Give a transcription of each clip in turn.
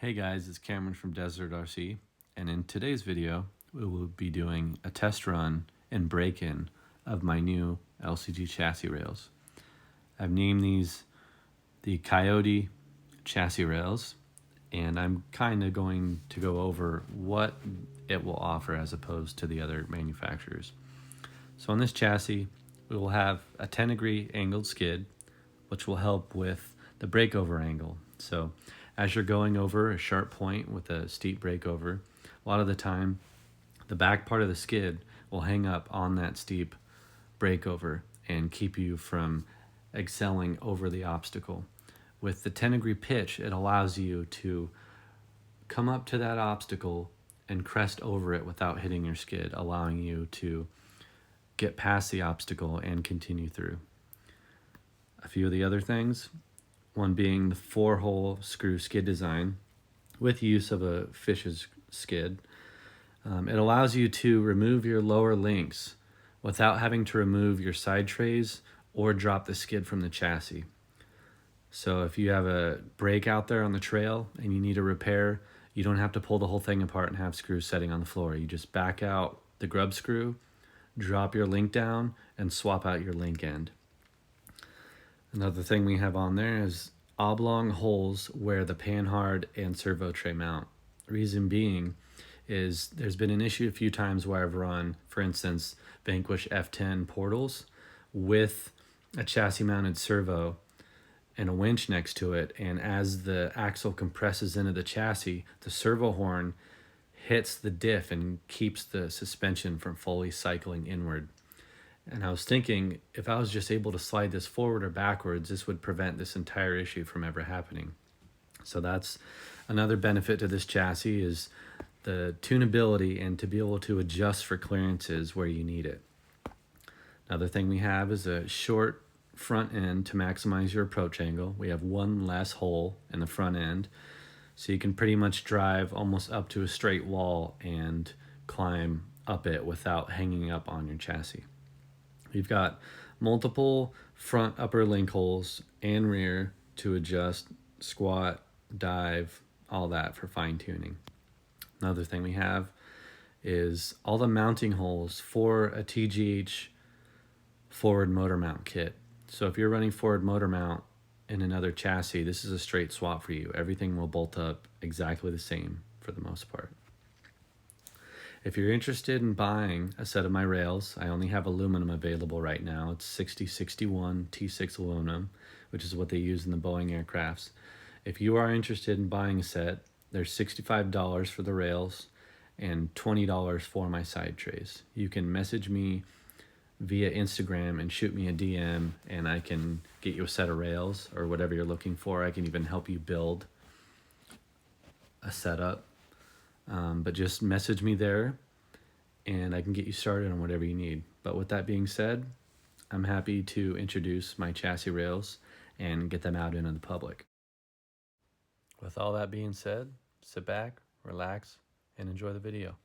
Hey guys, it's Cameron from Desert RC, and in today's video we will be doing a test run and break-in of my new LCG chassis rails. I've named these the Coyote chassis rails, and I'm kind of going to go over what it will offer as opposed to the other manufacturers. So on this chassis we will have a 10-degree angled skid, which will help with the breakover angle. So as you're going over a sharp point with a steep breakover, a lot of the time the back part of the skid will hang up on that steep breakover and keep you from excelling over the obstacle. With the 10-degree pitch, it allows you to come up to that obstacle and crest over it without hitting your skid, allowing you to get past the obstacle and continue through. A few of the other things, one being the 4-hole screw skid design with use of a fish's skid. It allows you to remove your lower links without having to remove your side trays or drop the skid from the chassis. So if you have a break out there on the trail and you need a repair, you don't have to pull the whole thing apart and have screws setting on the floor. You just back out the grub screw, drop your link down, and swap out your link end. Another thing we have on there is oblong holes where the panhard and servo tray mount. Reason being is there's been an issue a few times where I've run, for instance, Vanquish F10 portals with a chassis mounted servo and a winch next to it, and as the axle compresses into the chassis, the servo horn hits the diff and keeps the suspension from fully cycling inward. And I was thinking, if I was just able to slide this forward or backwards, this would prevent this entire issue from ever happening. So that's another benefit to this chassis, is the tunability and to be able to adjust for clearances where you need it. Another thing we have is a short front end to maximize your approach angle. We have one less hole in the front end, so you can pretty much drive almost up to a straight wall and climb up it without hanging up on your chassis. We've got multiple front upper link holes and rear to adjust squat, dive, all that for fine tuning. Another thing we have is all the mounting holes for a TGH forward motor mount kit. So if you're running forward motor mount in another chassis, this is a straight swap for you. Everything will bolt up exactly the same for the most part. If you're interested in buying a set of my rails, I only have aluminum available right now. It's 6061 T6 aluminum, which is what they use in the Boeing aircrafts. If you are interested in buying a set, there's $65 for the rails and $20 for my side trays. You can message me via Instagram and shoot me a DM, and I can get you a set of rails or whatever you're looking for. I can even help you build a setup. But just message me there and I can get you started on whatever you need. But with that being said, I'm happy to introduce my chassis rails and get them out into the public. With all that being said, sit back, relax, and enjoy the video.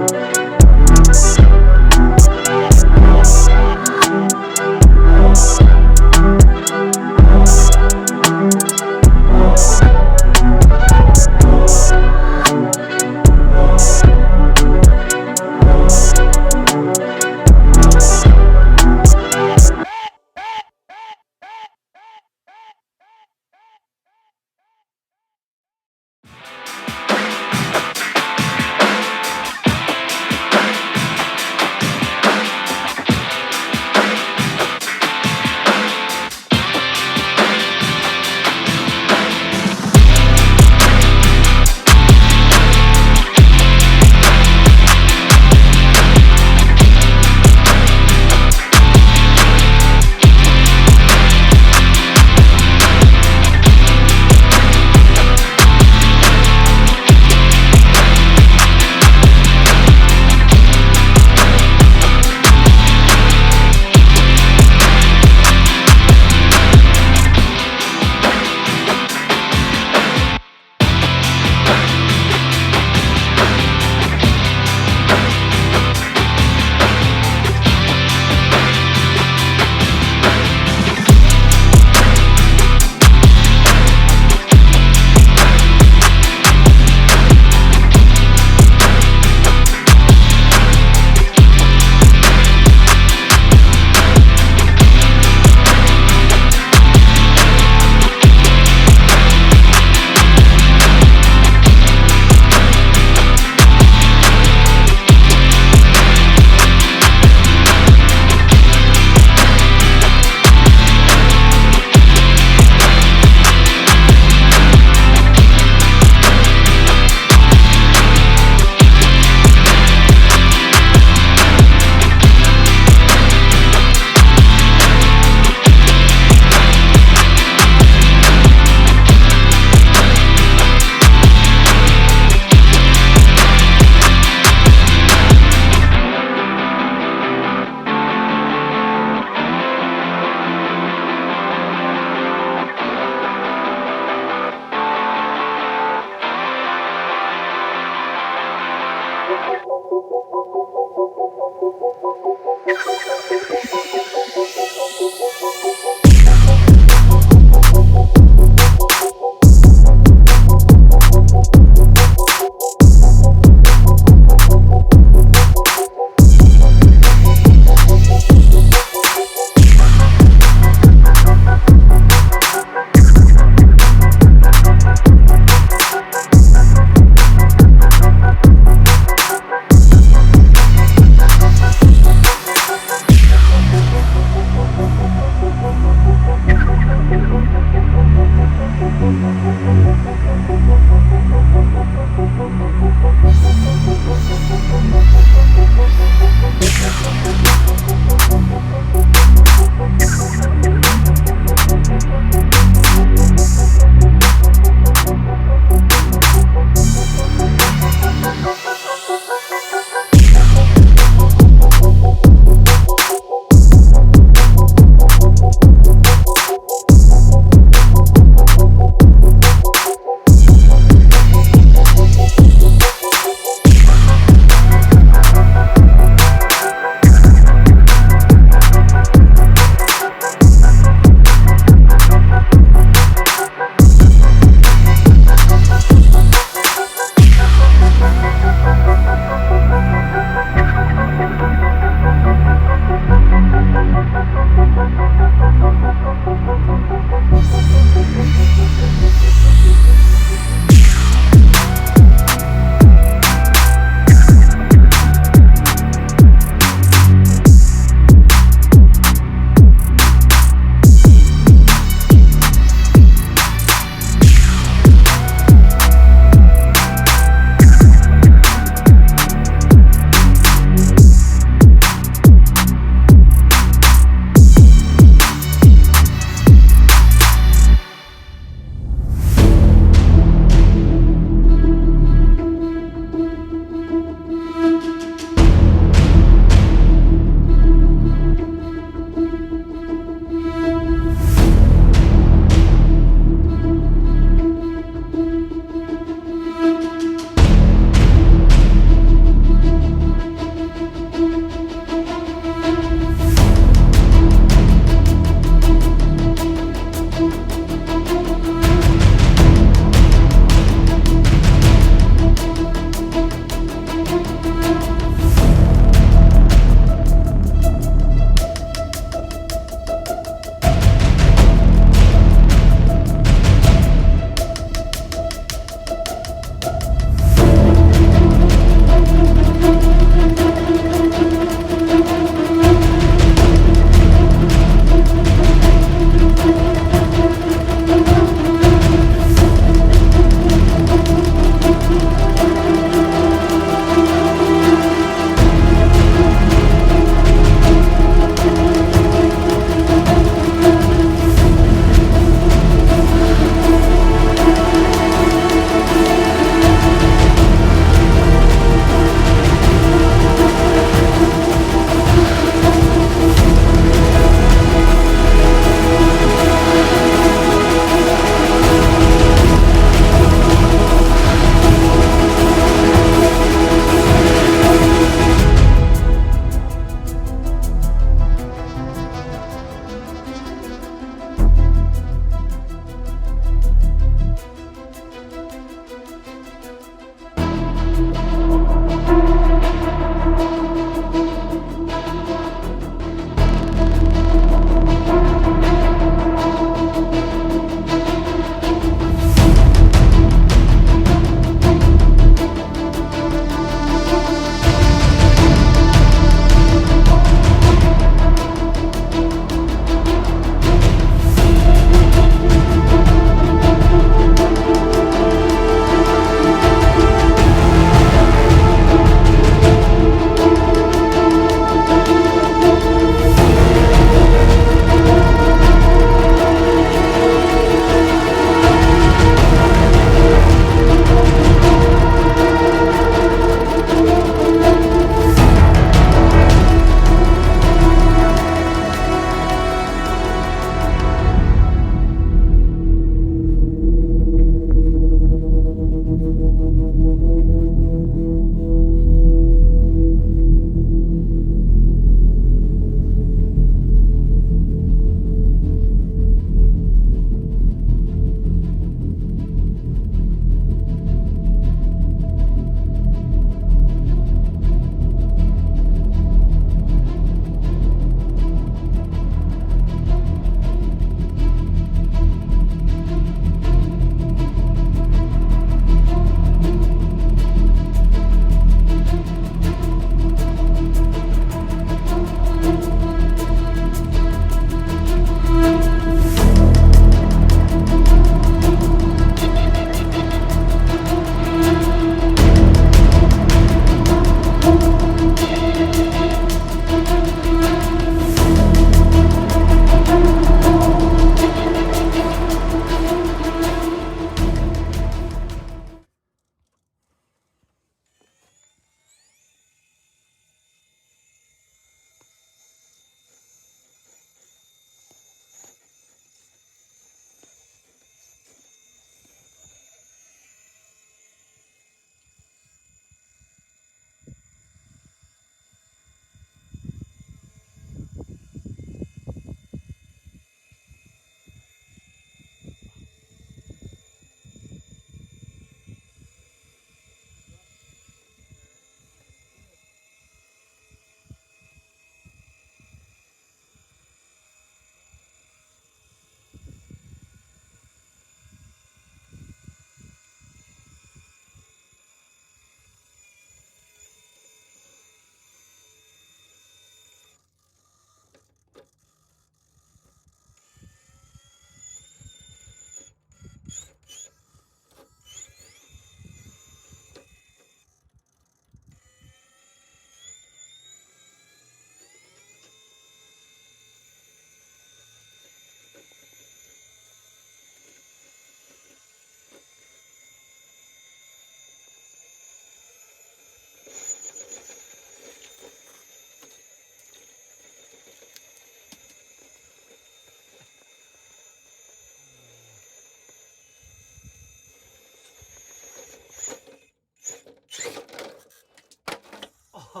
Yeah.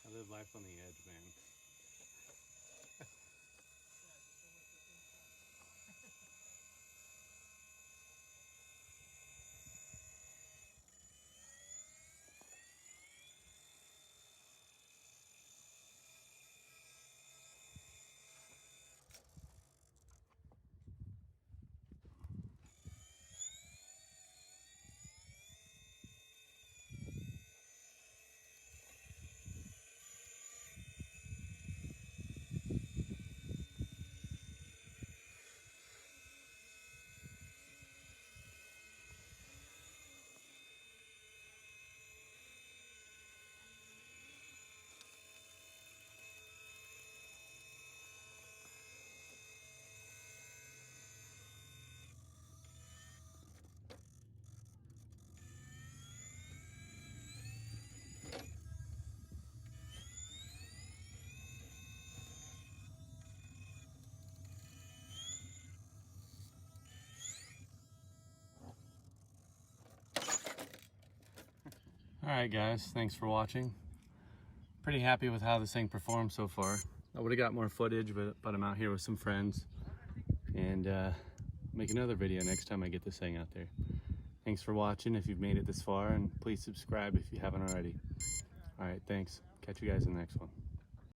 I live life on the edge, man. Alright guys, thanks for watching. Pretty happy with how this thing performed so far. I would have got more footage, but I'm out here with some friends. And make another video next time I get this thing out there. Thanks for watching if you've made it this far, and please subscribe if you haven't already. Alright, thanks. Catch you guys in the next one.